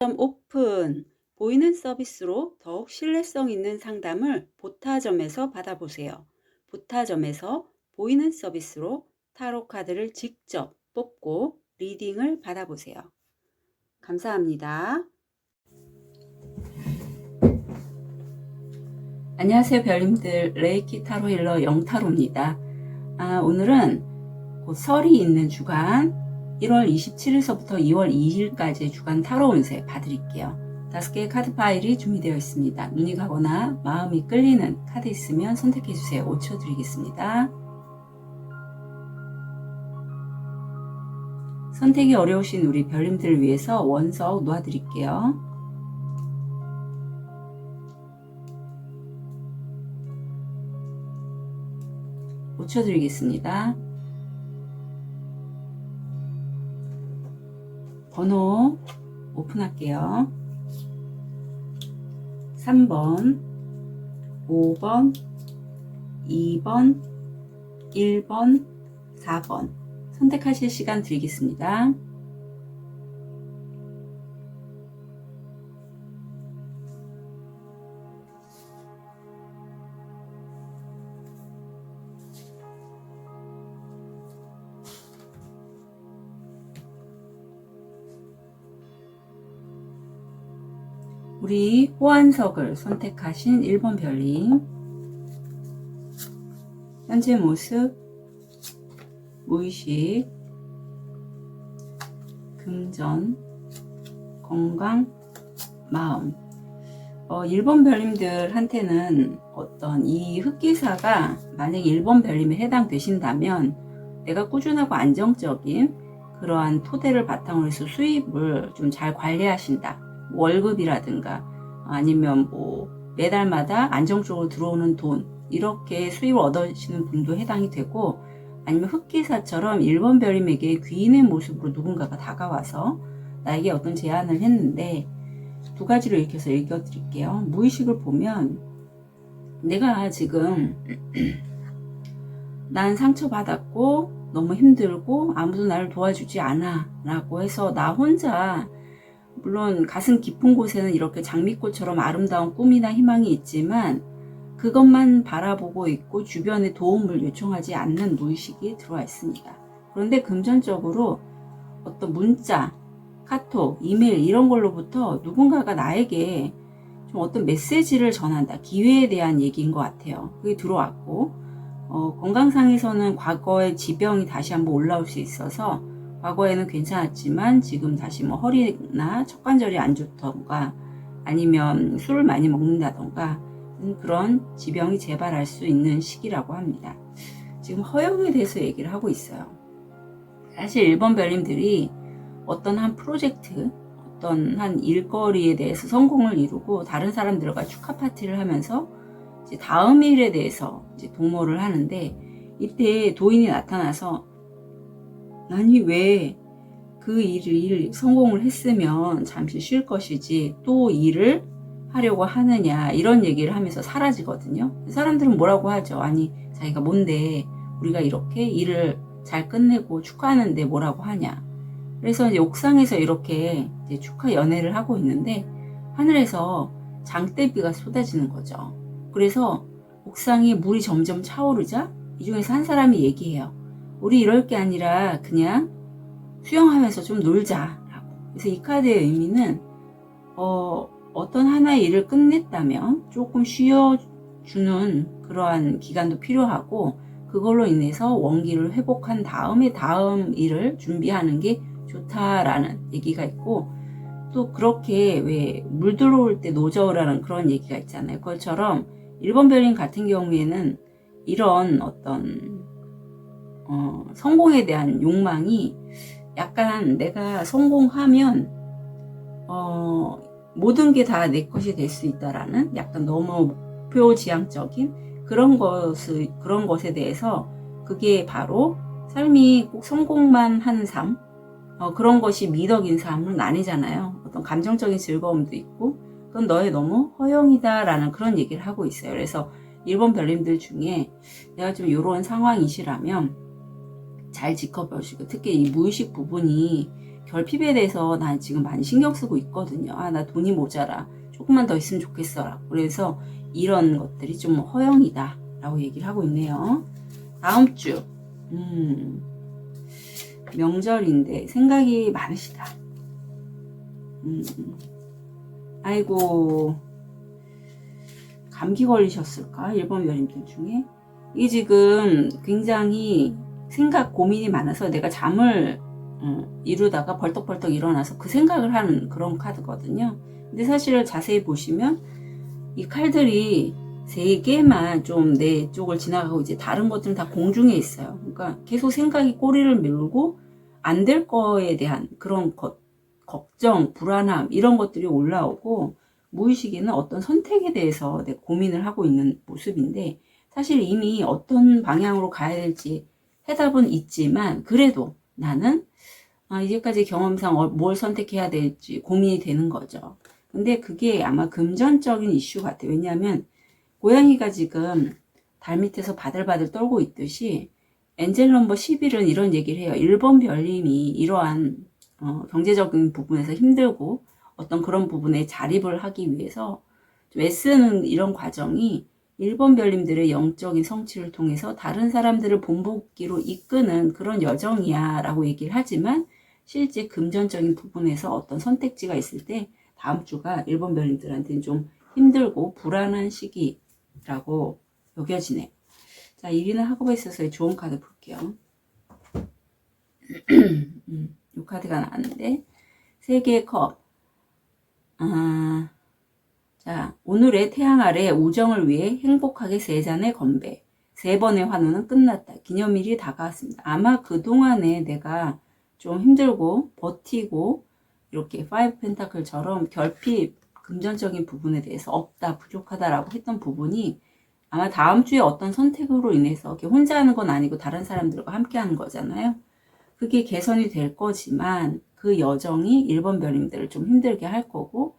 오픈 보이는 서비스로 더욱 신뢰성 있는 상담을 보타점에서 받아보세요. 보타점에서 보이는 서비스로 타로 카드를 직접 뽑고 리딩을 받아보세요. 감사합니다. 안녕하세요 별님들, 레이키 타로 힐러 영타로입니다. 오늘은 곧 설이 있는 주간 1월 27일서부터 2월 2일까지의 주간 타로 운세 봐드릴게요. 5개의 카드 파일이 준비되어 있습니다. 눈이 가거나 마음이 끌리는 카드 있으면 선택해주세요. 5초 드리겠습니다. 선택이 어려우신 우리 별님들을 위해서 원석 놓아드릴게요. 드리겠습니다. 번호 오픈할게요. 3번, 5번, 2번, 1번, 4번 선택하실 시간 드리겠습니다. 우리 호환석을 선택하신 1번 별님, 현재 모습, 무의식, 금전, 건강, 마음. 1번 별님들한테는 어떤 이 흑기사가 만약에 1번 별님에 해당되신다면 내가 꾸준하고 안정적인 그러한 토대를 바탕으로 해서 수입을 좀 잘 관리하신다. 월급이라든가 아니면 뭐 매달마다 안정적으로 들어오는 돈, 이렇게 수입을 얻으시는 분도 해당이 되고, 아니면 흑기사처럼 1번 별님에게 귀인의 모습으로 누군가가 다가와서 나에게 어떤 제안을 했는데, 두 가지로 읽혀서 읽어드릴게요. 무의식을 보면 내가 지금 난 상처받았고 너무 힘들고 아무도 나를 도와주지 않아 라고 해서 나 혼자, 물론 가슴 깊은 곳에는 이렇게 장미꽃처럼 아름다운 꿈이나 희망이 있지만 그것만 바라보고 있고 주변에 도움을 요청하지 않는 무의식이 들어와 있습니다. 그런데 금전적으로 어떤 문자, 카톡, 이메일 이런 걸로부터 누군가가 나에게 좀 어떤 메시지를 전한다. 기회에 대한 얘기인 것 같아요. 그게 들어왔고, 건강상에서는 과거의 지병이 다시 한번 올라올 수 있어서 과거에는 괜찮았지만 지금 다시 뭐 허리나 척관절이 안 좋던가 아니면 술을 많이 먹는다던가 그런 지병이 재발할 수 있는 시기라고 합니다. 지금 허용에 대해서 얘기를 하고 있어요. 사실 1번 별님들이 어떤 한 프로젝트, 어떤 한 일거리에 대해서 성공을 이루고 다른 사람들과 축하 파티를 하면서 이제 다음 일에 대해서 이제 도모를 하는데, 이때 도인이 나타나서 아니 왜 그 일을 성공을 했으면 잠시 쉴 것이지 또 일을 하려고 하느냐, 이런 얘기를 하면서 사라지거든요. 사람들은 뭐라고 하죠. 아니 자기가 뭔데 우리가 이렇게 일을 잘 끝내고 축하하는데 뭐라고 하냐. 그래서 이제 옥상에서 이렇게 이제 축하 연회를 하고 있는데 하늘에서 장대비가 쏟아지는 거죠. 그래서 옥상에 물이 점점 차오르자 이 중에서 한 사람이 얘기해요. 우리 이럴 게 아니라 그냥 수영하면서 좀 놀자라고. 그래서 이 카드의 의미는 어떤 하나의 일을 끝냈다면 조금 쉬어주는 그러한 기간도 필요하고, 그걸로 인해서 원기를 회복한 다음에 다음 일을 준비하는 게 좋다라는 얘기가 있고, 또 그렇게 왜 물 들어올 때 노저우라는 그런 얘기가 있잖아요. 그것처럼 1번 별님 같은 경우에는 이런 어떤 성공에 대한 욕망이 약간 내가 성공하면 모든 게 다 내 것이 될 수 있다라는 약간 너무 목표지향적인 그런 것에 대해서, 그게 바로 삶이 꼭 성공만 하는 삶, 그런 것이 미덕인 삶은 아니잖아요. 어떤 감정적인 즐거움도 있고 그건 너의 너무 허용이다라는 그런 얘기를 하고 있어요. 그래서 1번 별님들 중에 내가 좀 이런 상황이시라면 잘 지켜보시고, 특히 이 무의식 부분이 결핍에 대해서 난 지금 많이 신경 쓰고 있거든요. 아, 나 돈이 모자라. 조금만 더 있으면 좋겠어라. 그래서 이런 것들이 좀 허영이다 라고 얘기를 하고 있네요. 다음 주 명절인데 생각이 많으시다. 아이고, 감기 걸리셨을까? 1번 별님들 중에. 이게 지금 굉장히 생각 고민이 많아서 내가 잠을 이루다가 벌떡벌떡 일어나서 그 생각을 하는 그런 카드거든요. 근데 사실 자세히 보시면 이 칼들이 3개만 좀 내 쪽을 지나가고 이제 다른 것들은 다 공중에 있어요. 그러니까 계속 생각이 꼬리를 밀고 안 될 거에 대한 그런 걱정, 불안함 이런 것들이 올라오고 무의식에는 어떤 선택에 대해서 내가 고민을 하고 있는 모습인데 사실 이미 어떤 방향으로 가야 될지 해답은 있지만 그래도 나는 이제까지 경험상 뭘 선택해야 될지 고민이 되는 거죠. 근데 그게 아마 금전적인 이슈 같아요. 왜냐하면 고양이가 지금 달 밑에서 바들바들 떨고 있듯이 엔젤 넘버 11은 이런 얘기를 해요. 1번 별님이 이러한 경제적인 부분에서 힘들고 어떤 그런 부분에 자립을 하기 위해서 좀 애쓰는 이런 과정이 1번 별님들의 영적인 성취를 통해서 다른 사람들을 본보기로 이끄는 그런 여정이야 라고 얘기를 하지만 실제 금전적인 부분에서 어떤 선택지가 있을 때 다음 주가 1번 별님들한테는 좀 힘들고 불안한 시기라고 여겨지네요. 자, 이리는 학업에 있어서의 좋은 카드 볼게요. 이 카드가 나왔는데 3개의 컵. 자, 오늘의 태양 아래 우정을 위해 행복하게 3잔의 건배. 3번의 환호는 끝났다. 기념일이 다가왔습니다. 아마 그동안에 내가 좀 힘들고 버티고 이렇게 5 펜타클처럼 결핍, 금전적인 부분에 대해서 없다, 부족하다라고 했던 부분이 아마 다음 주에 어떤 선택으로 인해서 이렇게 혼자 하는 건 아니고 다른 사람들과 함께 하는 거잖아요. 그게 개선이 될 거지만 그 여정이 1번 별님들을 좀 힘들게 할 거고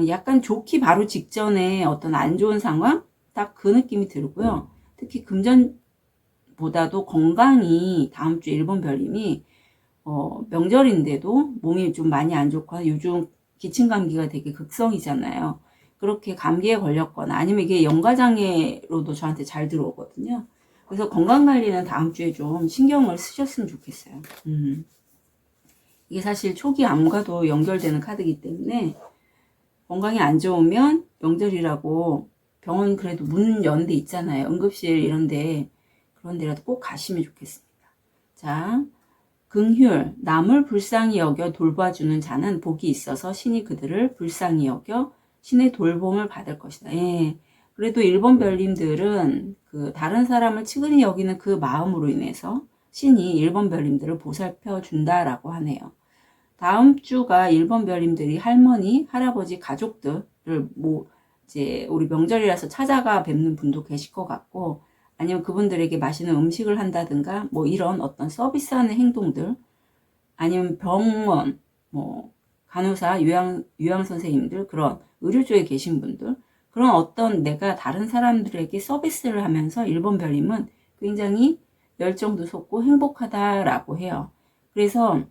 약간 좋기 바로 직전에 어떤 안 좋은 상황? 딱 그 느낌이 들고요. 특히 금전보다도 건강이 다음 주에 1번 별님이 명절인데도 몸이 좀 많이 안 좋거나 요즘 기침감기가 되게 극성이잖아요. 그렇게 감기에 걸렸거나 아니면 이게 영가장애로도 저한테 잘 들어오거든요. 그래서 건강관리는 다음 주에 좀 신경을 쓰셨으면 좋겠어요. 이게 사실 초기 암과도 연결되는 카드이기 때문에 건강이 안 좋으면 명절이라고 병원 그래도 문 연 데 있잖아요. 응급실 이런데 그런 데라도 꼭 가시면 좋겠습니다. 자, 긍휼, 남을 불쌍히 여겨 돌봐주는 자는 복이 있어서 신이 그들을 불쌍히 여겨 신의 돌봄을 받을 것이다. 예. 그래도 1번 별님들은 그 다른 사람을 측은히 여기는 그 마음으로 인해서 신이 1번 별님들을 보살펴 준다라고 하네요. 다음 주가 1번 별님들이 할머니, 할아버지, 가족들을 이제 우리 명절이라서 찾아가 뵙는 분도 계실 것 같고 아니면 그분들에게 맛있는 음식을 한다든가 이런 어떤 서비스하는 행동들 아니면 병원, 간호사, 요양 선생님들 그런 의료 쪽에 계신 분들 그런 어떤 내가 다른 사람들에게 서비스를 하면서 1번 별님은 굉장히 열정도 솟고 행복하다라고 해요. 그래서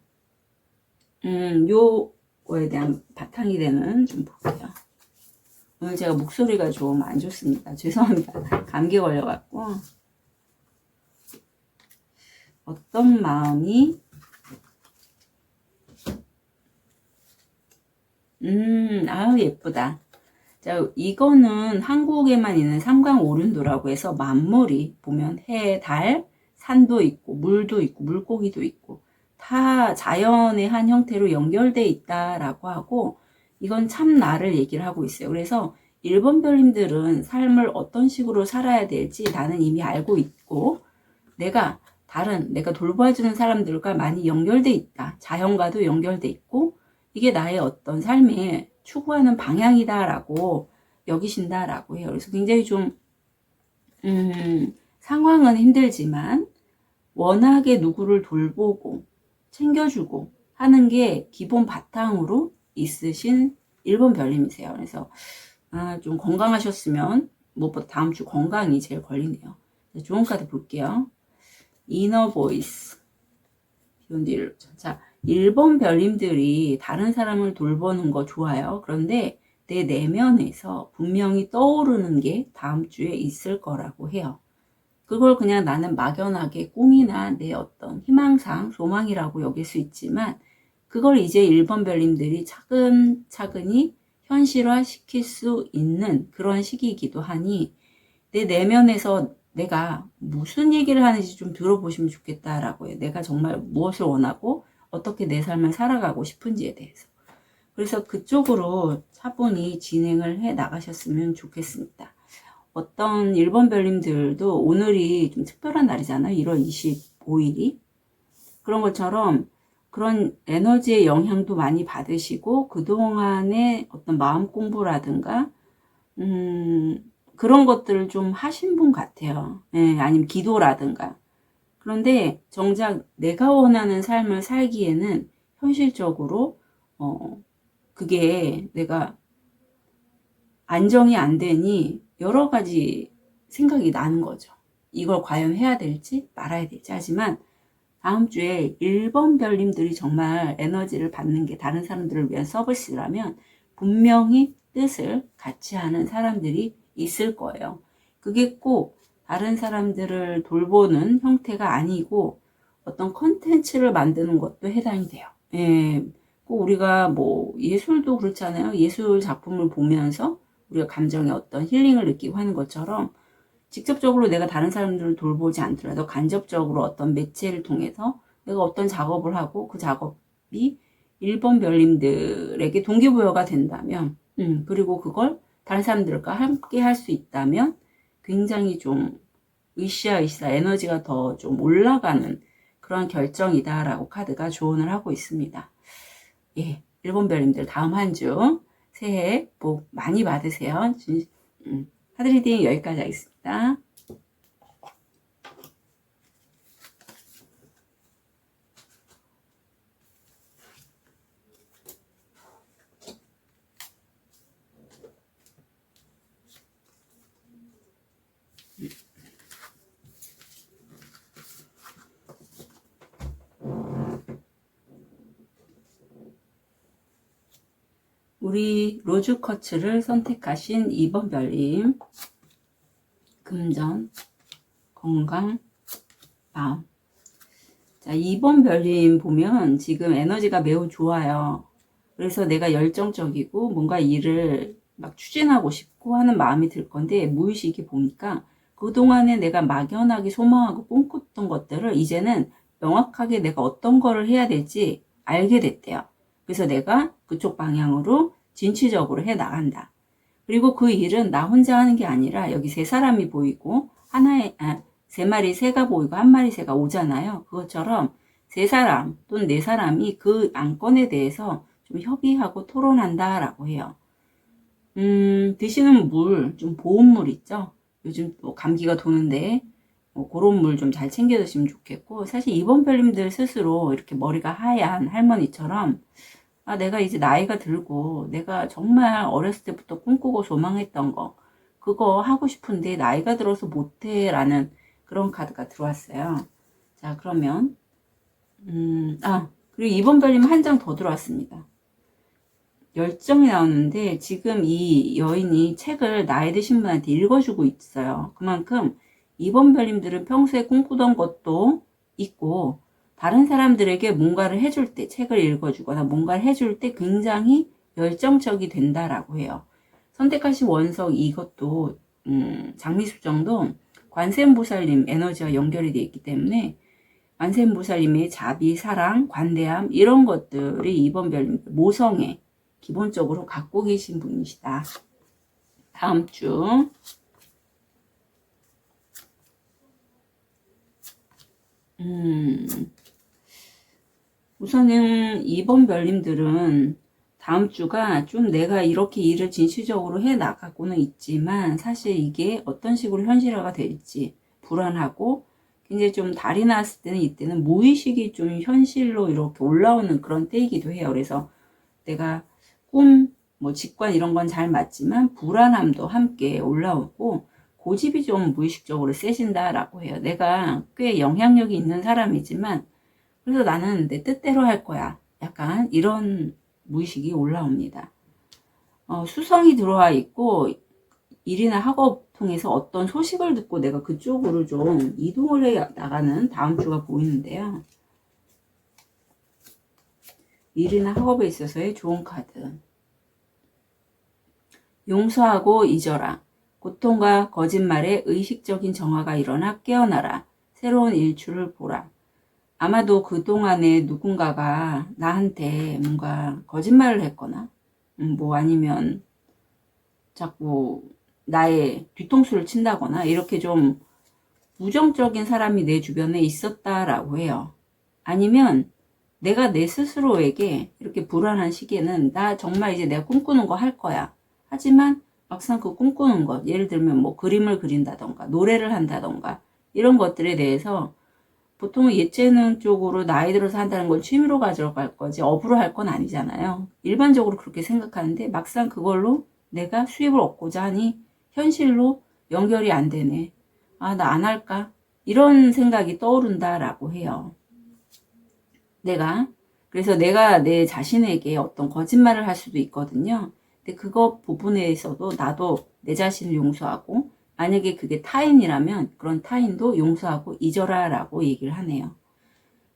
요거에 대한 바탕이 되는 좀 볼게요. 오늘 제가 목소리가 좀 안 좋습니다. 죄송합니다. 감기 걸려갖고 어떤 마음이 아유 예쁘다. 자, 이거는 한국에만 있는 삼강오륜도라고 해서 만물이 보면 해, 달, 산도 있고 물도 있고 물고기도 있고 다 자연의 한 형태로 연결돼 있다라고 하고 이건 참 나를 얘기를 하고 있어요. 그래서 1번 별님들은 삶을 어떤 식으로 살아야 될지 나는 이미 알고 있고 내가 돌봐주는 사람들과 많이 연결돼 있다. 자연과도 연결돼 있고 이게 나의 어떤 삶에 추구하는 방향이다라고 여기신다라고 해요. 그래서 굉장히 좀 상황은 힘들지만 워낙에 누구를 돌보고 챙겨주고 하는 게 기본 바탕으로 있으신 1번 별님이세요. 그래서 좀 건강하셨으면 무엇보다 다음 주 건강이 제일 걸리네요. 좋은 카드 볼게요. 이너 보이스. 자, 1번 별님들이 다른 사람을 돌보는 거 좋아요. 그런데 내 내면에서 분명히 떠오르는 게 다음 주에 있을 거라고 해요. 그걸 그냥 나는 막연하게 꿈이나 내 어떤 희망상, 소망이라고 여길 수 있지만 그걸 이제 1번 별님들이 차근차근히 현실화 시킬 수 있는 그런 시기이기도 하니 내 내면에서 내가 무슨 얘기를 하는지 좀 들어보시면 좋겠다라고 해요. 내가 정말 무엇을 원하고 어떻게 내 삶을 살아가고 싶은지에 대해서. 그래서 그쪽으로 차분히 진행을 해 나가셨으면 좋겠습니다. 어떤 1번 별님들도 오늘이 좀 특별한 날이잖아요. 1월 25일이. 그런 것처럼 그런 에너지의 영향도 많이 받으시고 그동안의 어떤 마음 공부라든가 그런 것들을 좀 하신 분 같아요. 예, 아니면 기도라든가. 그런데 정작 내가 원하는 삶을 살기에는 현실적으로 그게 내가 안정이 안 되니 여러 가지 생각이 나는 거죠. 이걸 과연 해야 될지 말아야 될지. 하지만 다음 주에 1번 별님들이 정말 에너지를 받는 게 다른 사람들을 위한 서비스라면 분명히 뜻을 같이 하는 사람들이 있을 거예요. 그게 꼭 다른 사람들을 돌보는 형태가 아니고 어떤 컨텐츠를 만드는 것도 해당이 돼요. 예, 꼭 우리가 뭐 예술도 그렇잖아요. 예술 작품을 보면서 우리가 감정의 어떤 힐링을 느끼고 하는 것처럼 직접적으로 내가 다른 사람들을 돌보지 않더라도 간접적으로 어떤 매체를 통해서 내가 어떤 작업을 하고 그 작업이 1번 별님들에게 동기부여가 된다면 그리고 그걸 다른 사람들과 함께 할 수 있다면 굉장히 좀 으쌰으쌰 에너지가 더 좀 올라가는 그런 결정이다라고 카드가 조언을 하고 있습니다. 예, 1번 별님들 다음 한 주 새해 복 많이 받으세요. 카드 리딩 여기까지 하겠습니다. 우리 로즈커츠를 선택하신 2번 별님, 금전, 건강, 마음. 자, 2번 별님 보면 지금 에너지가 매우 좋아요. 그래서 내가 열정적이고 뭔가 일을 막 추진하고 싶고 하는 마음이 들 건데 무의식이 보니까 그동안에 내가 막연하게 소망하고 꿈꿨던 것들을 이제는 명확하게 내가 어떤 거를 해야 될지 알게 됐대요. 그래서 내가 그쪽 방향으로 진취적으로 해 나간다. 그리고 그 일은 나 혼자 하는 게 아니라 여기 세 사람이 보이고 세 마리 새가 보이고 한 마리 새가 오잖아요. 그것처럼 세 사람 또는 네 사람이 그 안건에 대해서 좀 협의하고 토론한다라고 해요. 드시는 물, 좀 보온물 있죠? 요즘 또 감기가 도는데 그런 물 좀 잘 챙겨 드시면 좋겠고 사실 2번 별님들 스스로 이렇게 머리가 하얀 할머니처럼 내가 이제 나이가 들고 내가 정말 어렸을 때부터 꿈꾸고 소망했던 거 그거 하고 싶은데 나이가 들어서 못해 라는 그런 카드가 들어왔어요. 자, 그러면 그리고 2번 별님 한 장 더 들어왔습니다. 열정이 나오는데 지금 이 여인이 책을 나이 드신 분한테 읽어주고 있어요. 그만큼 2번 별님들은 평소에 꿈꾸던 것도 있고 다른 사람들에게 뭔가를 해줄 때 책을 읽어주거나 뭔가를 해줄 때 굉장히 열정적이 된다라고 해요. 선택하신 원석 이것도 장미수정도 관세음보살님 에너지와 연결이 되어 있기 때문에 관세음보살님의 자비, 사랑, 관대함 이런 것들이 2번 별님 모성에 기본적으로 갖고 계신 분이시다. 다음 주 우선은 2번 별님들은 다음 주가 좀 내가 이렇게 일을 진취적으로 해 나가고는 있지만 사실 이게 어떤 식으로 현실화가 될지 불안하고 굉장히 좀 달이 나왔을 때는 이때는 무의식이 좀 현실로 이렇게 올라오는 그런 때이기도 해요. 그래서 내가 꿈, 뭐 직관 이런 건 잘 맞지만 불안함도 함께 올라오고 고집이 좀 무의식적으로 세진다라고 해요. 내가 꽤 영향력이 있는 사람이지만 그래서 나는 내 뜻대로 할 거야. 약간 이런 무의식이 올라옵니다. 수성이 들어와 있고 일이나 학업 통해서 어떤 소식을 듣고 내가 그쪽으로 좀 이동을 해 나가는 다음 주가 보이는데요. 일이나 학업에 있어서의 좋은 카드. 용서하고 잊어라. 고통과 거짓말에 의식적인 정화가 일어나 깨어나라. 새로운 일출을 보라. 아마도 그동안에 누군가가 나한테 뭔가 거짓말을 했거나 뭐 아니면 자꾸 나의 뒤통수를 친다거나 이렇게 좀 부정적인 사람이 내 주변에 있었다라고 해요. 아니면 내가 내 스스로에게 이렇게 불안한 시기에는 나 정말 이제 내가 꿈꾸는 거 할 거야. 하지만 막상 그 꿈꾸는 것, 예를 들면 뭐 그림을 그린다던가 노래를 한다던가 이런 것들에 대해서 보통은 예체능 쪽으로 나이 들어서 한다는 건 취미로 가져갈 거지 업으로 할 건 아니잖아요. 일반적으로 그렇게 생각하는데 막상 그걸로 내가 수입을 얻고자 하니 현실로 연결이 안 되네. 아, 나 안 할까? 이런 생각이 떠오른다라고 해요. 그래서 내가 내 자신에게 어떤 거짓말을 할 수도 있거든요. 근데 그거 부분에서도 나도 내 자신을 용서하고 만약에 그게 타인이라면 그런 타인도 용서하고 잊어라 라고 얘기를 하네요.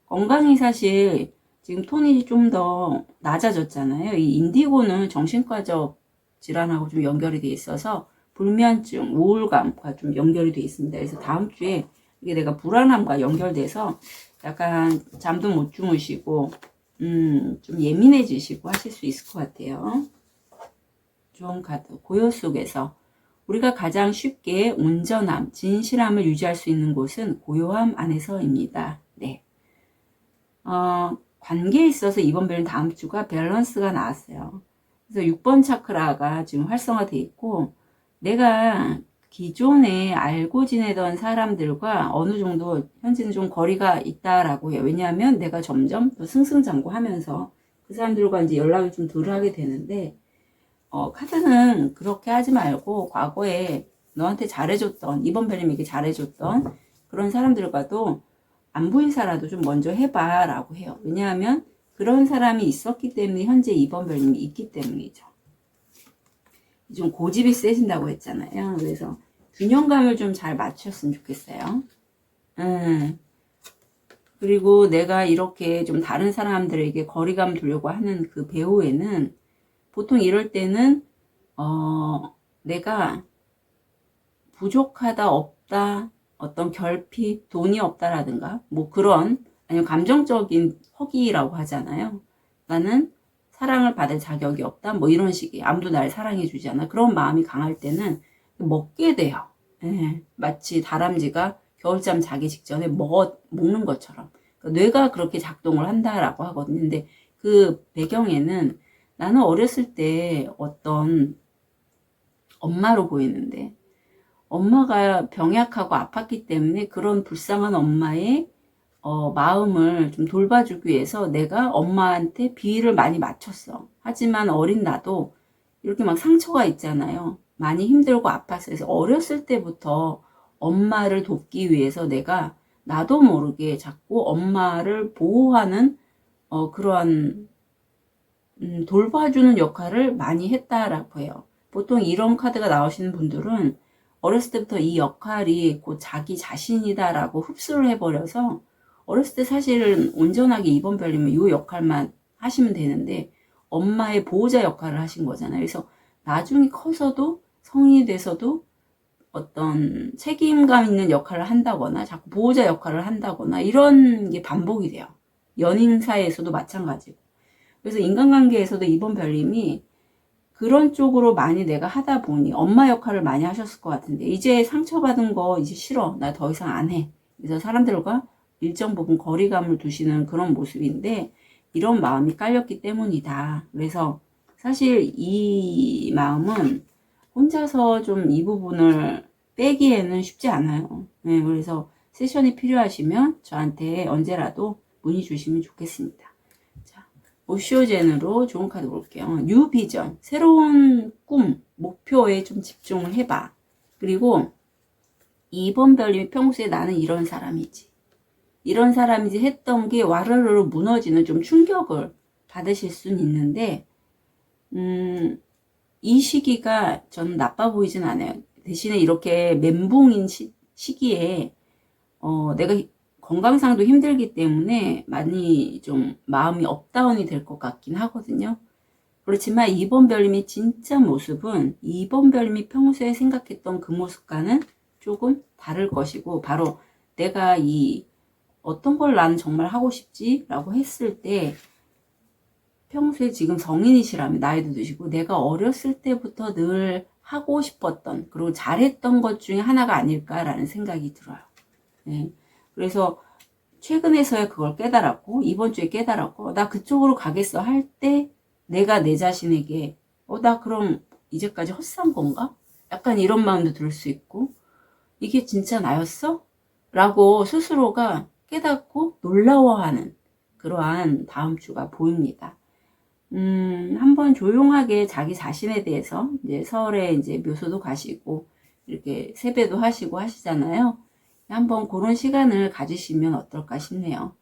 건강이 사실 지금 톤이 좀 더 낮아졌잖아요. 이 인디고는 정신과적 질환하고 좀 연결이 돼 있어서 불면증, 우울감과 좀 연결이 돼 있습니다. 그래서 다음 주에 이게 내가 불안함과 연결돼서 약간 잠도 못 주무시고 좀 예민해지시고 하실 수 있을 것 같아요. 좋은 카드. 고요 속에서 우리가 가장 쉽게 온전함, 진실함을 유지할 수 있는 곳은 고요함 안에서입니다. 네. 관계에 있어서 이번 별 다음 주가 밸런스가 나왔어요. 그래서 6번 차크라가 지금 활성화되어 있고 내가 기존에 알고 지내던 사람들과 어느 정도 현재는 좀 거리가 있다라고 해요. 왜냐하면 내가 점점 더 승승장구하면서 그 사람들과 이제 연락을 좀 덜 하게 되는데 카드는 그렇게 하지 말고 과거에 너한테 잘해줬던 이번 별님에게 잘해줬던 그런 사람들과도 안부 인사라도 좀 먼저 해봐 라고 해요. 왜냐하면 그런 사람이 있었기 때문에 현재 이번 별님이 있기 때문이죠. 좀 고집이 세진다고 했잖아요. 그래서 균형감을 좀 잘 맞췄으면 좋겠어요. 그리고 내가 이렇게 좀 다른 사람들에게 거리감 두려고 하는 그 배우에는 보통 이럴 때는 내가 부족하다, 없다, 어떤 결핍, 돈이 없다라든가 뭐 그런 아니면 감정적인 허기라고 하잖아요. 나는 사랑을 받을 자격이 없다 뭐 이런 식의 아무도 날 사랑해 주지 않아 그런 마음이 강할 때는 먹게 돼요. 마치 다람쥐가 겨울잠 자기 직전에 먹는 것처럼 뇌가 그렇게 작동을 한다라고 하거든요. 근데 그 배경에는 나는 어렸을 때 어떤 엄마로 보이는데 엄마가 병약하고 아팠기 때문에 그런 불쌍한 엄마의 마음을 좀 돌봐주기 위해서 내가 엄마한테 비위를 많이 맞췄어. 하지만 어린 나도 이렇게 막 상처가 있잖아요. 많이 힘들고 아팠어. 그래서 어렸을 때부터 엄마를 돕기 위해서 내가 나도 모르게 자꾸 엄마를 보호하는 그러한 돌봐주는 역할을 많이 했다라고 해요. 보통 이런 카드가 나오시는 분들은 어렸을 때부터 이 역할이 곧 자기 자신이다라고 흡수를 해버려서 어렸을 때 사실은 온전하게 이번 별이면 이 역할만 하시면 되는데 엄마의 보호자 역할을 하신 거잖아요. 그래서 나중에 커서도 성인이 돼서도 어떤 책임감 있는 역할을 한다거나 자꾸 보호자 역할을 한다거나 이런 게 반복이 돼요. 연인 사이에서도 마찬가지고. 그래서 인간관계에서도 이번 별님이 그런 쪽으로 많이 내가 하다 보니 엄마 역할을 많이 하셨을 것 같은데 이제 상처받은 거 이제 싫어. 나 더 이상 안 해. 그래서 사람들과 일정 부분 거리감을 두시는 그런 모습인데 이런 마음이 깔렸기 때문이다. 그래서 사실 이 마음은 혼자서 좀 이 부분을 빼기에는 쉽지 않아요. 네, 그래서 세션이 필요하시면 저한테 언제라도 문의 주시면 좋겠습니다. 오쇼젠으로 좋은 카드 볼게요. 뉴 비전, 새로운 꿈, 목표에 좀 집중을 해봐. 그리고 2번 별님이 평소에 나는 이런 사람이지. 이런 사람이지 했던 게 와르르 무너지는 좀 충격을 받으실 수는 있는데, 이 시기가 저는 나빠 보이진 않아요. 대신에 이렇게 멘붕인 시기에 내가 건강상도 힘들기 때문에 많이 좀 마음이 업다운이 될 것 같긴 하거든요. 그렇지만 2번 별님이 진짜 모습은 2번 별님이 평소에 생각했던 그 모습과는 조금 다를 것이고, 바로 내가 어떤 걸 나는 정말 하고 싶지? 라고 했을 때, 평소에 지금 성인이시라면 나이도 드시고 내가 어렸을 때부터 늘 하고 싶었던, 그리고 잘했던 것 중에 하나가 아닐까라는 생각이 들어요. 네. 그래서 최근에서야 그걸 깨달았고, 이번 주에 깨달았고, 나 그쪽으로 가겠어 할 때 내가 내 자신에게 나 그럼 이제까지 헛산 건가? 약간 이런 마음도 들 수 있고, 이게 진짜 나였어? 라고 스스로가 깨닫고 놀라워하는 그러한 다음 주가 보입니다. 한번 조용하게 자기 자신에 대해서 이제 서울에 이제 묘소도 가시고 이렇게 세배도 하시고 하시잖아요. 한번 그런 시간을 가지시면 어떨까 싶네요.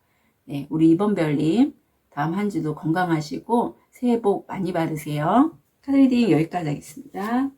네, 우리 이번 별님 다음 한 주도 건강하시고 새해 복 많이 받으세요. 카드 리딩 여기까지 하겠습니다.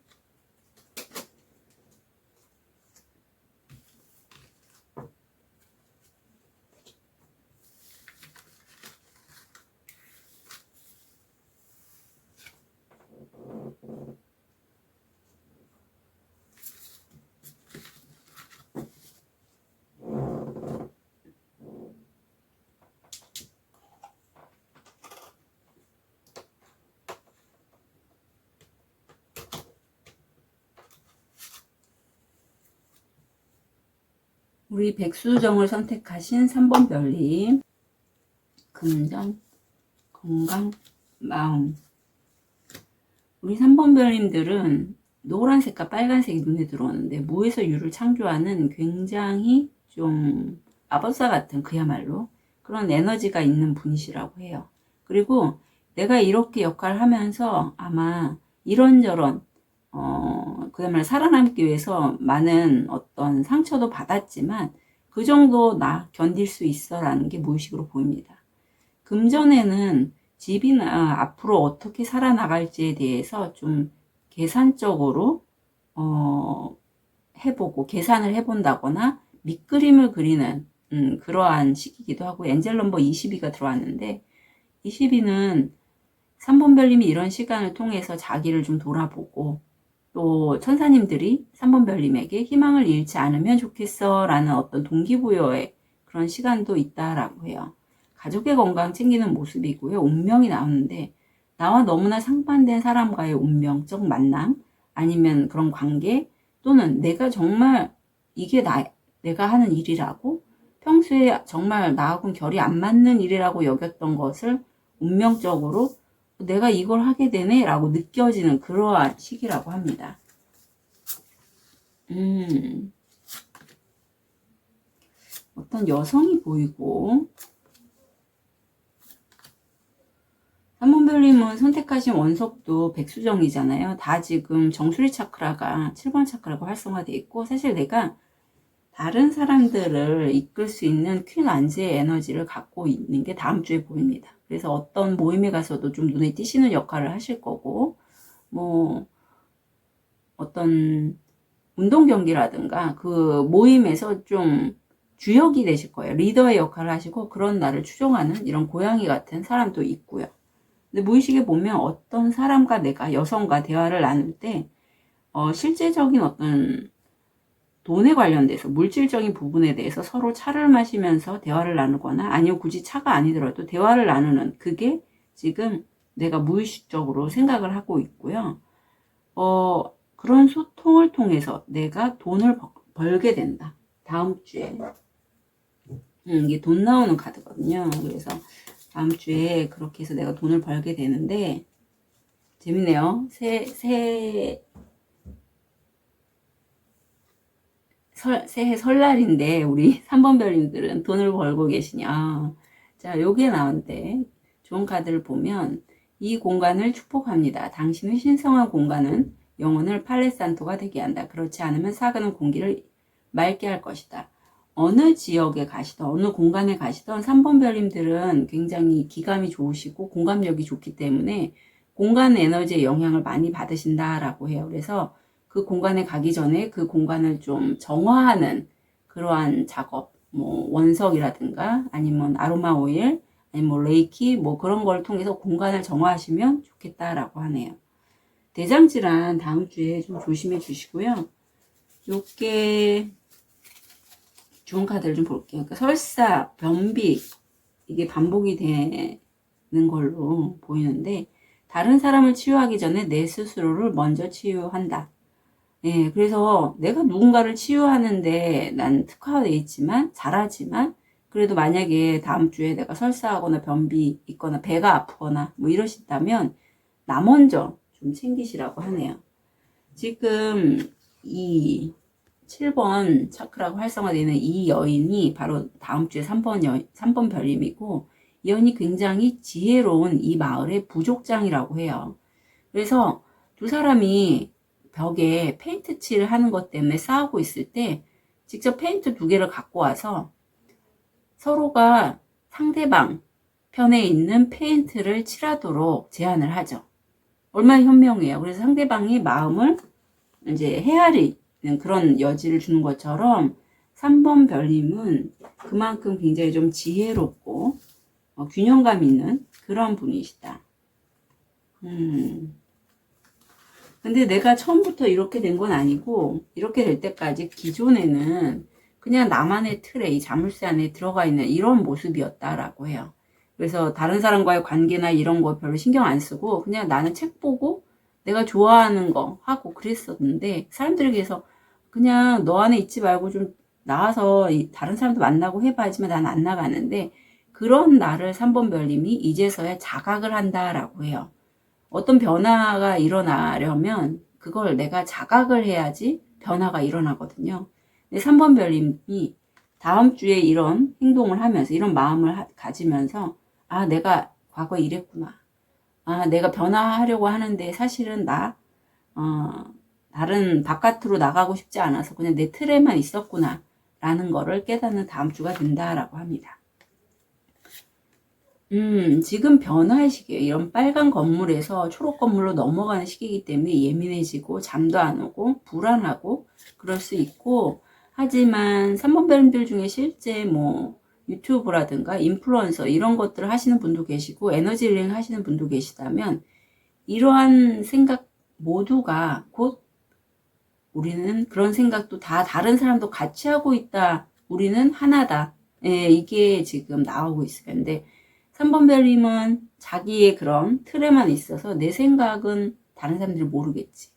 우리 백수정을 선택하신 3번 별님, 금전, 건강, 마음. 우리 3번 별님들은 노란색과 빨간색이 눈에 들어오는데, 무에서 유를 창조하는 굉장히 좀 마법사 같은, 그야말로 그런 에너지가 있는 분이시라고 해요. 그리고 내가 이렇게 역할을 하면서 아마 이런저런 그야말로 살아남기 위해서 많은 어떤 상처도 받았지만 그 정도 나 견딜 수 있어 라는 게 무의식으로 보입니다. 금전에는 집이나 앞으로 어떻게 살아나갈지에 대해서 좀 계산적으로 해보고 계산을 해본다거나 밑그림을 그리는 그러한 시기이기도 하고, 엔젤 넘버 22가 들어왔는데 22는 3번 별님이 이런 시간을 통해서 자기를 좀 돌아보고, 또 천사님들이 3번 별님에게 희망을 잃지 않으면 좋겠어 라는 어떤 동기부여의 그런 시간도 있다라고 해요. 가족의 건강 챙기는 모습이고요. 운명이 나오는데, 나와 너무나 상반된 사람과의 운명적 만남, 아니면 그런 관계, 또는 내가 정말 이게 내가 하는 일이라고, 평소에 정말 나하고는 결이 안 맞는 일이라고 여겼던 것을 운명적으로 내가 이걸 하게 되네 라고 느껴지는 그러한 시기라고 합니다. 어떤 여성이 보이고, 3번 별님은 선택하신 원석도 백수정이잖아요. 다 지금 정수리 차크라가 7번 차크라고 활성화되어 있고, 사실 내가 다른 사람들을 이끌 수 있는 퀸 안지의 에너지를 갖고 있는 게 다음 주에 보입니다. 그래서 어떤 모임에 가서도 좀 눈에 띄시는 역할을 하실 거고, 뭐 어떤 운동 경기라든가 그 모임에서 좀 주역이 되실 거예요. 리더의 역할을 하시고, 그런 나를 추종하는 이런 고양이 같은 사람도 있고요. 근데 무의식에 보면 어떤 사람과 내가, 여성과 대화를 나눌 때 실제적인 어떤 돈에 관련돼서 물질적인 부분에 대해서 서로 차를 마시면서 대화를 나누거나, 아니면 굳이 차가 아니더라도 대화를 나누는, 그게 지금 내가 무의식적으로 생각을 하고 있고요. 그런 소통을 통해서 내가 돈을 벌게 된다. 다음 주에. 이게 돈 나오는 카드거든요. 그래서 다음 주에 그렇게 해서 내가 돈을 벌게 되는데, 재밌네요. 새해 설날인데 우리 3번 별님들은 돈을 벌고 계시냐. 자, 요게 나온대. 좋은 카드를 보면, 이 공간을 축복합니다. 당신의 신성한 공간은 영혼을 팔레산토가 되게 한다. 그렇지 않으면 사그는 공기를 맑게 할 것이다. 어느 지역에 가시던 어느 공간에 가시던 3번 별님들은 굉장히 기감이 좋으시고 공감력이 좋기 때문에 공간 에너지의 영향을 많이 받으신다라고 해요. 그래서 그 공간에 가기 전에 그 공간을 좀 정화하는 그러한 작업, 뭐 원석이라든가 아니면 아로마 오일, 아니면 뭐 레이키 뭐 그런 걸 통해서 공간을 정화하시면 좋겠다라고 하네요. 대장질환 다음 주에 좀 조심해 주시고요. 요게 좋은 카드를 좀 볼게요. 그러니까 설사, 변비 이게 반복이 되는 걸로 보이는데 다른 사람을 치유하기 전에 내 스스로를 먼저 치유한다. 예, 그래서 내가 누군가를 치유하는데 난 특화되어 있지만 잘하지만 그래도 만약에 다음 주에 내가 설사하거나 변비 있거나 배가 아프거나 뭐 이러신다면 나 먼저 좀 챙기시라고 하네요. 지금 이 7번 차크라고 활성화되는 이 여인이 바로 다음 주에 3번 별님이고 이 여인이 굉장히 지혜로운 이 마을의 부족장이라고 해요. 그래서 두 사람이 벽에 페인트 칠을 하는 것 때문에 싸우고 있을 때 직접 페인트 2개를 갖고 와서 서로가 상대방 편에 있는 페인트를 칠하도록 제안을 하죠. 얼마나 현명해요. 그래서 상대방이 마음을 이제 헤아리는 그런 여지를 주는 것처럼 3번 별님은 그만큼 굉장히 좀 지혜롭고 균형감 있는 그런 분이시다. 근데 내가 처음부터 이렇게 된 건 아니고 이렇게 될 때까지 기존에는 그냥 나만의 틀에 이 자물쇠 안에 들어가 있는 이런 모습이었다라고 해요. 그래서 다른 사람과의 관계나 이런 거 별로 신경 안 쓰고 그냥 나는 책 보고 내가 좋아하는 거 하고 그랬었는데 사람들에게서 그냥 너 안에 있지 말고 좀 나와서 다른 사람도 만나고 해봐야지만 난 안 나가는데 그런 나를 3번 별님이 이제서야 자각을 한다라고 해요. 어떤 변화가 일어나려면 그걸 내가 자각을 해야지 변화가 일어나거든요. 근데 3번 별님이 다음 주에 이런 행동을 하면서 이런 마음을 가지면서 아 내가 과거에 이랬구나. 아 내가 변화하려고 하는데 사실은 다른 바깥으로 나가고 싶지 않아서 그냥 내 틀에만 있었구나 라는 거를 깨닫는 다음 주가 된다라고 합니다. 지금 변화의 시기예요. 이런 빨간 건물에서 초록 건물로 넘어가는 시기이기 때문에 예민해지고 잠도 안 오고 불안하고 그럴 수 있고 하지만 3번 별님들 중에 실제 뭐 유튜브라든가 인플루언서 이런 것들을 하시는 분도 계시고 에너지 힐링 하시는 분도 계시다면 이러한 생각 모두가 곧 우리는 그런 생각도 다 다른 사람도 같이 하고 있다. 우리는 하나다. 예, 이게 지금 나오고 있어요. 근데 3번 별님은 자기의 그런 틀에만 있어서 내 생각은 다른 사람들이 모르겠지.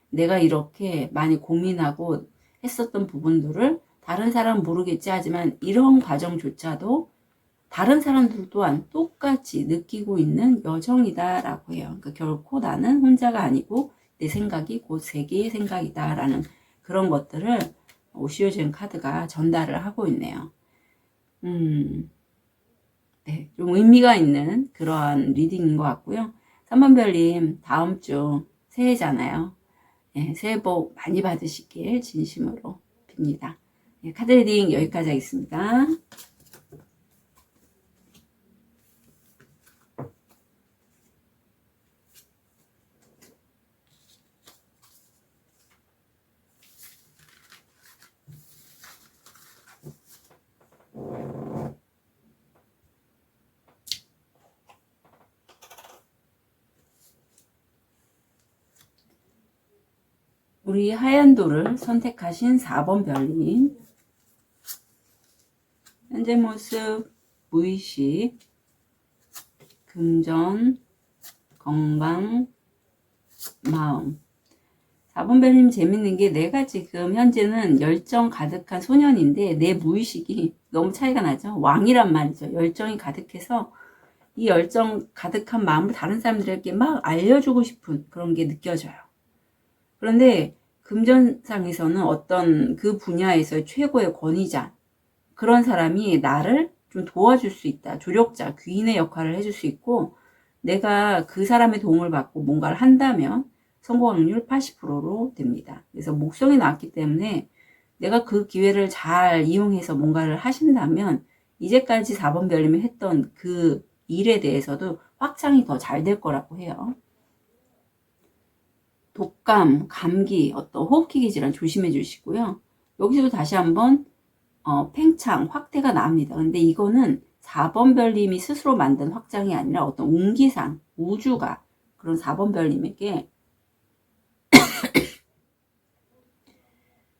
내가 이렇게 많이 고민하고 했었던 부분들을 다른 사람은 모르겠지 하지만 이런 과정조차도 다른 사람들 또한 똑같이 느끼고 있는 여정이다 라고 해요. 그러니까 결코 나는 혼자가 아니고 내 생각이 곧 세계의 생각이다 라는 그런 것들을 오시오젠 카드가 전달을 하고 있네요. 네, 좀 의미가 있는 그러한 리딩인 것 같고요. 3번 별님 다음 주 새해잖아요. 네, 새해 복 많이 받으시길 진심으로 빕니다. 네, 카드 리딩 여기까지 하겠습니다. 우리 하얀 돌을 선택하신 4번 별님 현재 모습, 무의식, 금전, 건강, 마음 4번 별님 재밌는 게 내가 지금 현재는 열정 가득한 소년인데 내 무의식이 너무 차이가 나죠. 왕이란 말이죠. 열정이 가득해서 이 열정 가득한 마음을 다른 사람들에게 막 알려주고 싶은 그런 게 느껴져요. 그런데 금전상에서는 어떤 그 분야에서의 최고의 권위자 그런 사람이 나를 좀 도와줄 수 있다. 조력자, 귀인의 역할을 해줄 수 있고 내가 그 사람의 도움을 받고 뭔가를 한다면 성공 확률 80%로 됩니다. 그래서 목성이 나왔기 때문에 내가 그 기회를 잘 이용해서 뭔가를 하신다면 이제까지 4번 별님이 했던 그 일에 대해서도 확장이 더 잘 될 거라고 해요. 독감, 감기, 어떤 호흡기 질환 조심해 주시고요. 여기서도 다시 한번 팽창, 확대가 나옵니다. 근데 이거는 4번 별님이 스스로 만든 확장이 아니라 어떤 운기상, 우주가 그런 4번 별님에게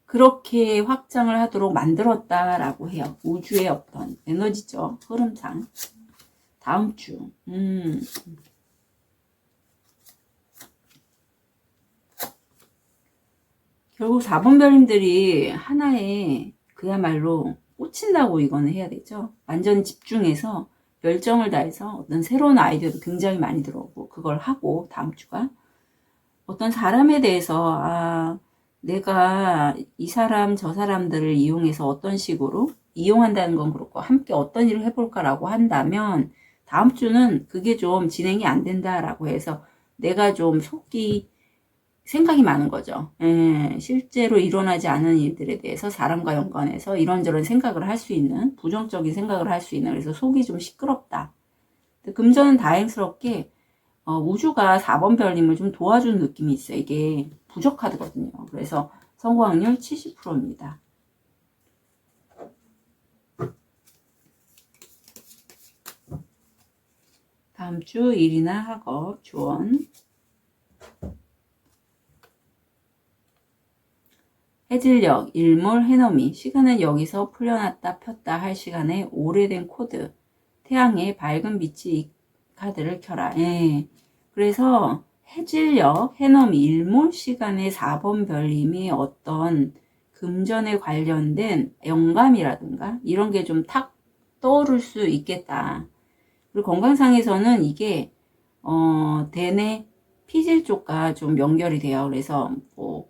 그렇게 확장을 하도록 만들었다라고 해요. 우주의 어떤 에너지죠. 흐름상. 다음 주. 결국 4번 별님들이 하나에 그야말로 꽂힌다고 이거는 해야 되죠. 완전 집중해서 열정을 다해서 어떤 새로운 아이디어도 굉장히 많이 들어오고 그걸 하고 다음 주가 어떤 사람에 대해서 내가 이 사람 저 사람들을 이용해서 어떤 식으로 이용한다는 건 그렇고 함께 어떤 일을 해볼까라고 한다면 다음 주는 그게 좀 진행이 안 된다라고 해서 내가 좀 생각이 많은 거죠. 실제로 일어나지 않은 일들에 대해서 사람과 연관해서 이런저런 생각을 할 수 있는 부정적인 생각을 할 수 있는 그래서 속이 좀 시끄럽다. 금전은 다행스럽게 우주가 4번 별님을 좀 도와주는 느낌이 있어요. 이게 부적 카드거든요. 그래서 성공 확률 70%입니다. 다음 주 일이나 학업, 주원. 해질녘, 일몰, 해넘이. 시간은 여기서 풀려났다 폈다 할 시간에 오래된 코드. 태양의 밝은 빛이 이 카드를 켜라. 그래서 해질녘, 해넘이, 일몰 시간에 4번 별님이 어떤 금전에 관련된 영감이라든가 이런 게 좀 탁 떠오를 수 있겠다. 그리고 건강상에서는 이게 대뇌 피질 쪽과 좀 연결이 돼요. 그래서 뭐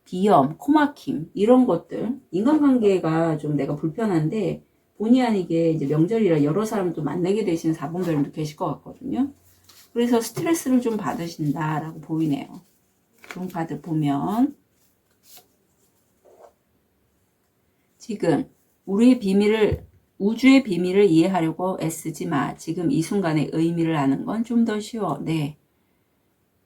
비염, 코막힘 이런 것들 인간관계가 좀 내가 불편한데 본의 아니게 이제 명절이라 여러 사람도 만나게 되시는 4번 별님도 계실 것 같거든요. 그래서 스트레스를 좀 받으신다라고 보이네요. 그런 카드 보면 지금 우주의 비밀을 이해하려고 애쓰지 마. 지금 이 순간의 의미를 아는 건 좀 더 쉬워. 네.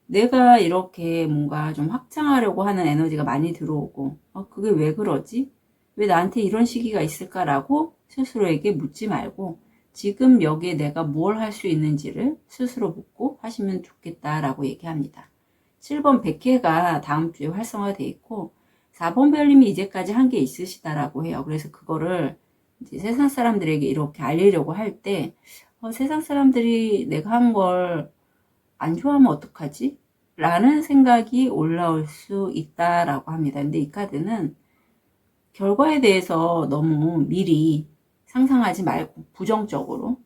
내가 이렇게 뭔가 좀 확장하려고 하는 에너지가 많이 들어오고 그게 왜 그러지? 왜 나한테 이런 시기가 있을까라고 스스로에게 묻지 말고 지금 여기에 내가 뭘 할 수 있는지를 스스로 묻고 하시면 좋겠다라고 얘기합니다. 7번 백회가 다음 주에 활성화되어 있고 4번 별님이 이제까지 한 게 있으시다라고 해요. 그래서 그거를 이제 세상 사람들에게 이렇게 알리려고 할 때 세상 사람들이 내가 한 걸 안 좋아하면 어떡하지? 라는 생각이 올라올 수 있다라고 합니다. 근데 이 카드는 결과에 대해서 너무 미리 상상하지 말고 부정적으로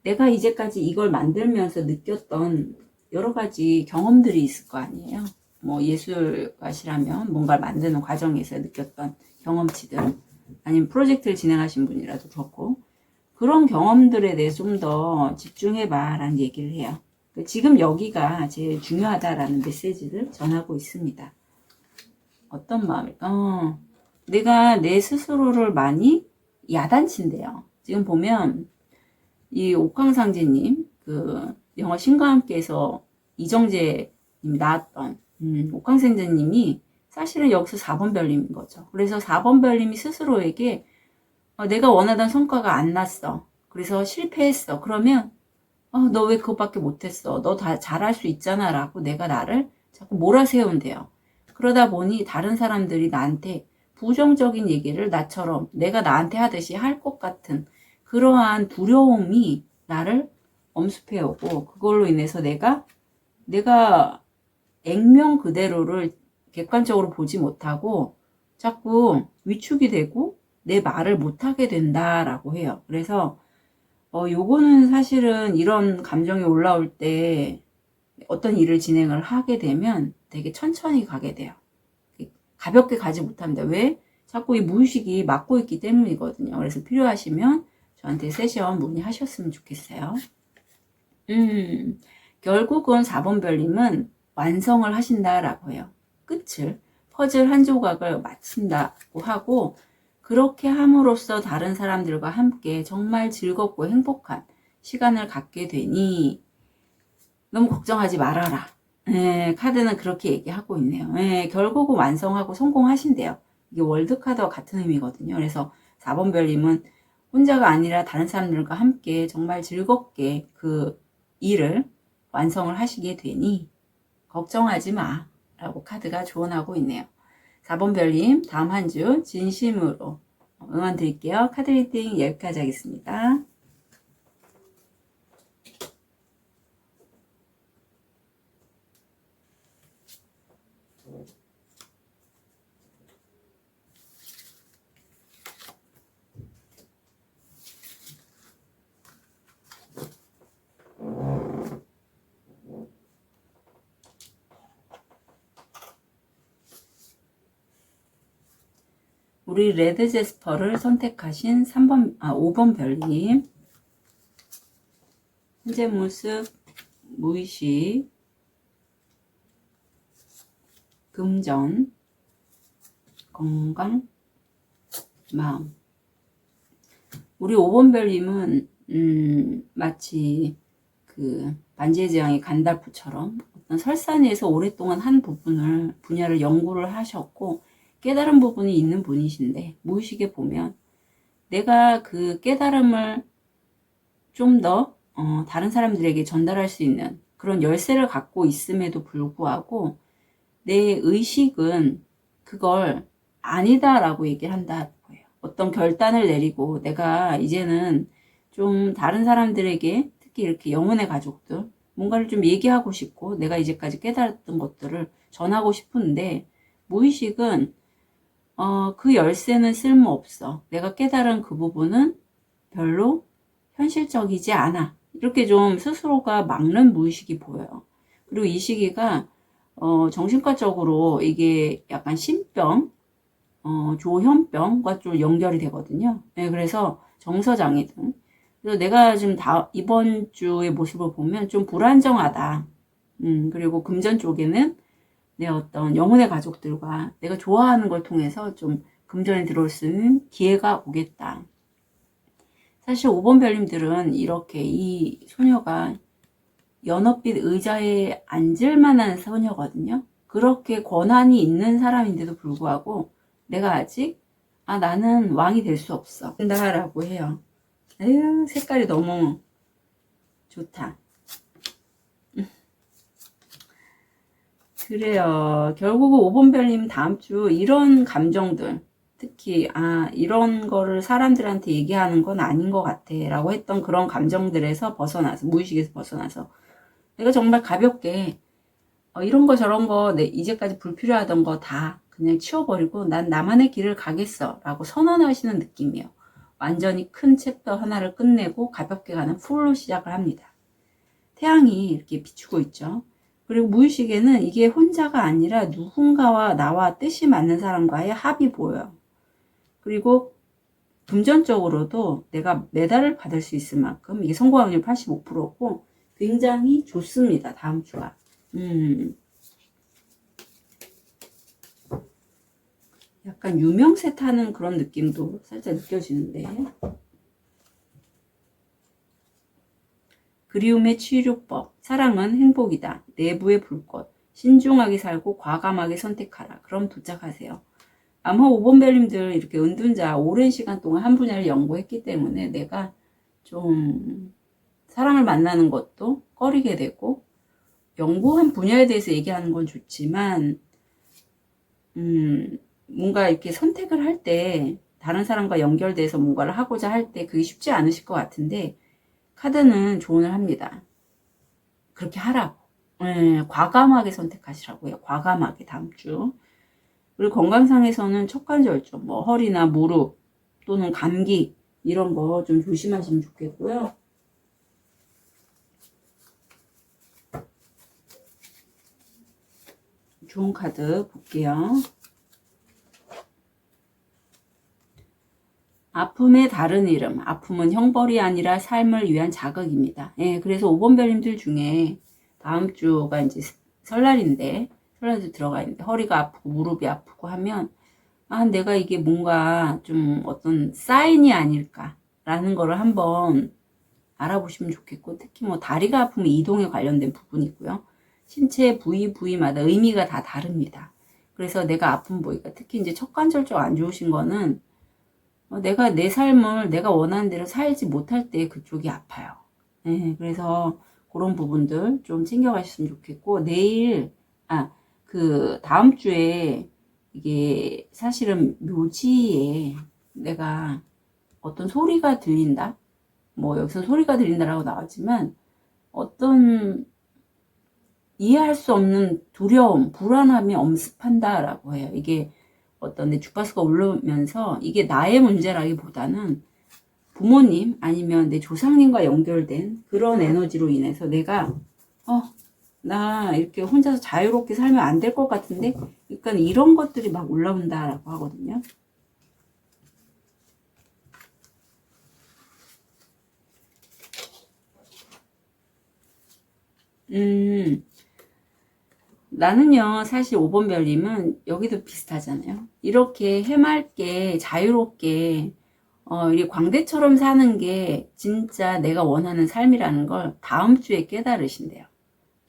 내가 이제까지 이걸 만들면서 느꼈던 여러 가지 경험들이 있을 거 아니에요. 뭐 예술가시라면 뭔가를 만드는 과정에서 느꼈던 경험치들 아니면 프로젝트를 진행하신 분이라도 그렇고 그런 경험들에 대해 좀 더 집중해봐 라는 얘기를 해요. 지금 여기가 제일 중요하다라는 메시지를 전하고 있습니다. 어떤 마음일까? 내가 내 스스로를 많이 야단친대요. 지금 보면 이 옥황상제님 그 영화 신과 함께에서 이정재님 나왔던 옥황상제님이 사실은 여기서 4번 별님인 거죠. 그래서 4번 별님이 스스로에게 내가 원하던 성과가 안 났어. 그래서 실패했어. 그러면 너 왜 그것밖에 못했어? 너 다 잘할 수 있잖아 라고 내가 나를 자꾸 몰아세운대요. 그러다 보니 다른 사람들이 나한테 부정적인 얘기를 나처럼 내가 나한테 하듯이 할 것 같은 그러한 두려움이 나를 엄습해오고 그걸로 인해서 내가 액면 그대로를 객관적으로 보지 못하고 자꾸 위축이 되고 내 말을 못하게 된다라고 해요. 그래서 요거는 사실은 이런 감정이 올라올 때 어떤 일을 진행을 하게 되면 되게 천천히 가게 돼요. 가볍게 가지 못합니다. 왜? 자꾸 이 무의식이 막고 있기 때문이거든요. 그래서 필요하시면 저한테 세션 문의하셨으면 좋겠어요. 결국은 4번 별님은 완성을 하신다라고 해요. 끝을. 퍼즐 한 조각을 마친다고 하고, 그렇게 함으로써 다른 사람들과 함께 정말 즐겁고 행복한 시간을 갖게 되니 너무 걱정하지 말아라. 카드는 그렇게 얘기하고 있네요. 결국은 완성하고 성공하신대요. 이게 월드카드와 같은 의미거든요. 그래서 4번 별님은 혼자가 아니라 다른 사람들과 함께 정말 즐겁게 그 일을 완성을 하시게 되니 걱정하지 마 라고 카드가 조언하고 있네요. 4번 별님, 다음 한 주 진심으로 응원 드릴게요. 카드 리딩 여기까지 하겠습니다. 우리 레드 제스퍼를 선택하신 5번 별님, 현재 모습, 무의식, 금전, 건강, 마음. 우리 5번 별님은 마치 그 반지의 제왕의 간달프처럼 어떤 설산에서 오랫동안 한 분야를 연구를 하셨고 깨달은 부분이 있는 분이신데, 무의식에 보면 내가 그 깨달음을 좀 더 다른 사람들에게 전달할 수 있는 그런 열쇠를 갖고 있음에도 불구하고 내 의식은 그걸 아니다라고 얘기를 한다고 해요. 어떤 결단을 내리고 내가 이제는 좀 다른 사람들에게, 특히 이렇게 영혼의 가족들, 뭔가를 좀 얘기하고 싶고 내가 이제까지 깨달았던 것들을 전하고 싶은데, 무의식은 그 열쇠는 쓸모없어. 내가 깨달은 그 부분은 별로 현실적이지 않아. 이렇게 좀 스스로가 막는 무의식이 보여요. 그리고 이 시기가 정신과적으로 이게 약간 신병, 조현병과 좀 연결이 되거든요. 네, 그래서 정서장애 등. 그래서 내가 지금 이번 주의 모습을 보면 좀 불안정하다. 그리고 금전 쪽에는 내 어떤 영혼의 가족들과 내가 좋아하는 걸 통해서 좀 금전에 들어올 수 있는 기회가 오겠다. 사실 5번 별님들은 이렇게 이 소녀가 연어빛 의자에 앉을 만한 소녀거든요. 그렇게 권한이 있는 사람인데도 불구하고 내가 아직 나는 왕이 될 수 없어 라고 해요. 에휴, 색깔이 너무 좋다. 그래요. 결국은 5번 별님 다음 주 이런 감정들, 특히 이런 거를 사람들한테 얘기하는 건 아닌 것 같아 라고 했던 그런 감정들에서 벗어나서, 무의식에서 벗어나서 내가 정말 가볍게 이런 거 저런 거 이제까지 불필요하던 거 다 그냥 치워버리고 난 나만의 길을 가겠어 라고 선언하시는 느낌이에요. 완전히 큰 챕터 하나를 끝내고 가볍게 가는 풀로 시작을 합니다. 태양이 이렇게 비추고 있죠. 그리고 무의식에는 이게 혼자가 아니라 누군가와 나와 뜻이 맞는 사람과의 합이 보여요. 그리고 금전적으로도 내가 메달을 받을 수 있을 만큼 이게 성공 확률 85%고 굉장히 좋습니다. 다음 주가. 약간 유명세 타는 그런 느낌도 살짝 느껴지는데. 그리움의 치료법, 사랑은 행복이다. 내부의 불꽃, 신중하게 살고 과감하게 선택하라. 그럼 도착하세요. 아마 5번 별님들 이렇게 은둔자 오랜 시간 동안 한 분야를 연구했기 때문에 내가 좀 사람을 만나는 것도 꺼리게 되고, 연구한 분야에 대해서 얘기하는 건 좋지만 뭔가 이렇게 선택을 할 때 다른 사람과 연결돼서 뭔가를 하고자 할 때 그게 쉽지 않으실 것 같은데, 카드는 조언을 합니다. 그렇게 하라고. 과감하게 선택하시라고요. 과감하게 다음 주. 그리고 건강상에서는 척관절종, 뭐 허리나 무릎 또는 감기 이런 거 좀 조심하시면 좋겠고요. 좋은 카드 볼게요. 아픔의 다른 이름. 아픔은 형벌이 아니라 삶을 위한 자극입니다. 그래서 5번 별님들 중에 다음 주가 이제 설날인데 설날도 들어가 있는데 허리가 아프고 무릎이 아프고 하면 아, 내가 이게 뭔가 좀 어떤 사인이 아닐까라는 거를 한번 알아보시면 좋겠고, 특히 뭐 다리가 아프면 이동에 관련된 부분이고요. 신체 부위마다 의미가 다 다릅니다. 그래서 내가 아픈 부위가 특히 이제 척관절 쪽 안 좋으신 거는 내가 내 삶을 내가 원하는 대로 살지 못할 때 그쪽이 아파요. 네, 그래서 그런 부분들 좀 챙겨가셨으면 좋겠고, 내일, 그 다음 주에 이게 사실은 묘지에 내가 어떤 소리가 들린다? 뭐 여기서 소리가 들린다라고 나왔지만 어떤 이해할 수 없는 두려움, 불안함이 엄습한다라고 해요. 이게 어떤 내 주파수가 오르면서 이게 나의 문제라기보다는 부모님 아니면 내 조상님과 연결된 그런 에너지로 인해서 내가 나 이렇게 혼자서 자유롭게 살면 안 될 것 같은데 그러니까 이런 것들이 막 올라온다라고 하거든요. 나는요, 사실 5번 별님은 여기도 비슷하잖아요. 이렇게 해맑게, 자유롭게, 이 광대처럼 사는 게 진짜 내가 원하는 삶이라는 걸 다음 주에 깨달으신대요.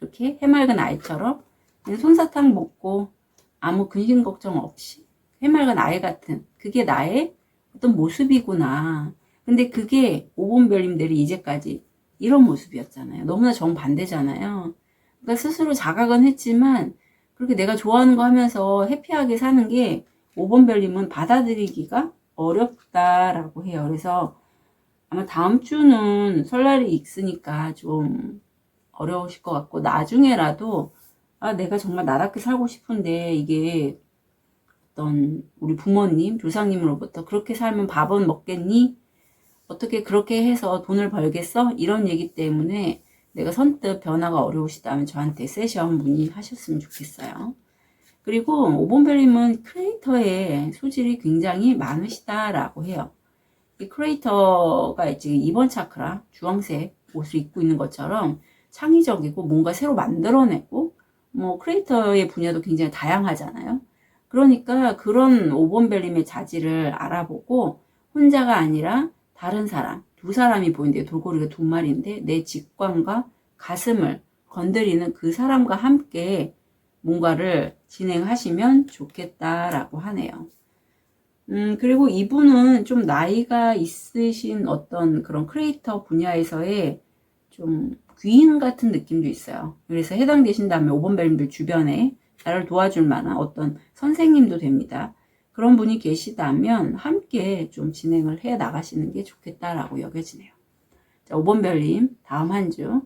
이렇게 해맑은 아이처럼 그냥 솜사탕 먹고 아무 근심 걱정 없이 해맑은 아이 같은 그게 나의 어떤 모습이구나. 근데 그게 5번 별님들이 이제까지 이런 모습이었잖아요. 너무나 정반대잖아요. 그러니까 스스로 자각은 했지만 그렇게 내가 좋아하는 거 하면서 해피하게 사는 게 5번 별님은 받아들이기가 어렵다라고 해요. 그래서 아마 다음 주는 설날이 있으니까 좀 어려우실 것 같고 나중에라도 내가 정말 나답게 살고 싶은데 이게 어떤 우리 부모님, 조상님으로부터 그렇게 살면 밥은 먹겠니? 어떻게 그렇게 해서 돈을 벌겠어? 이런 얘기 때문에 내가 선뜻 변화가 어려우시다면 저한테 세션 문의하셨으면 좋겠어요. 그리고 오본별님은 크리에이터의 소질이 굉장히 많으시다라고 해요. 이 크리에이터가 지금 2번 차크라 주황색 옷을 입고 있는 것처럼 창의적이고 뭔가 새로 만들어내고 뭐 크리에이터의 분야도 굉장히 다양하잖아요. 그러니까 그런 오본별님의 자질을 알아보고 혼자가 아니라 다른 사람, 두 사람이 보이는데 돌고래가 두 마리인데 내 직관과 가슴을 건드리는 그 사람과 함께 뭔가를 진행하시면 좋겠다라고 하네요. 그리고 이분은 좀 나이가 있으신 어떤 그런 크리에이터 분야에서의 좀 귀인 같은 느낌도 있어요. 그래서 해당되신다면 5번 벨님들 주변에 나를 도와줄 만한 어떤 선생님도 됩니다. 그런 분이 계시다면 함께 좀 진행을 해 나가시는 게 좋겠다라고 여겨지네요. 자, 5번 별님 다음 한 주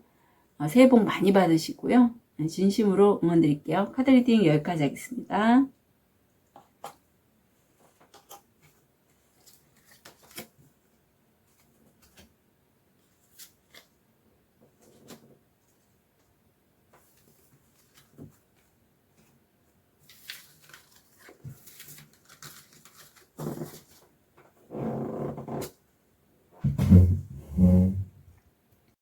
새해 복 많이 받으시고요. 진심으로 응원 드릴게요. 카드 리딩 여기까지 하겠습니다.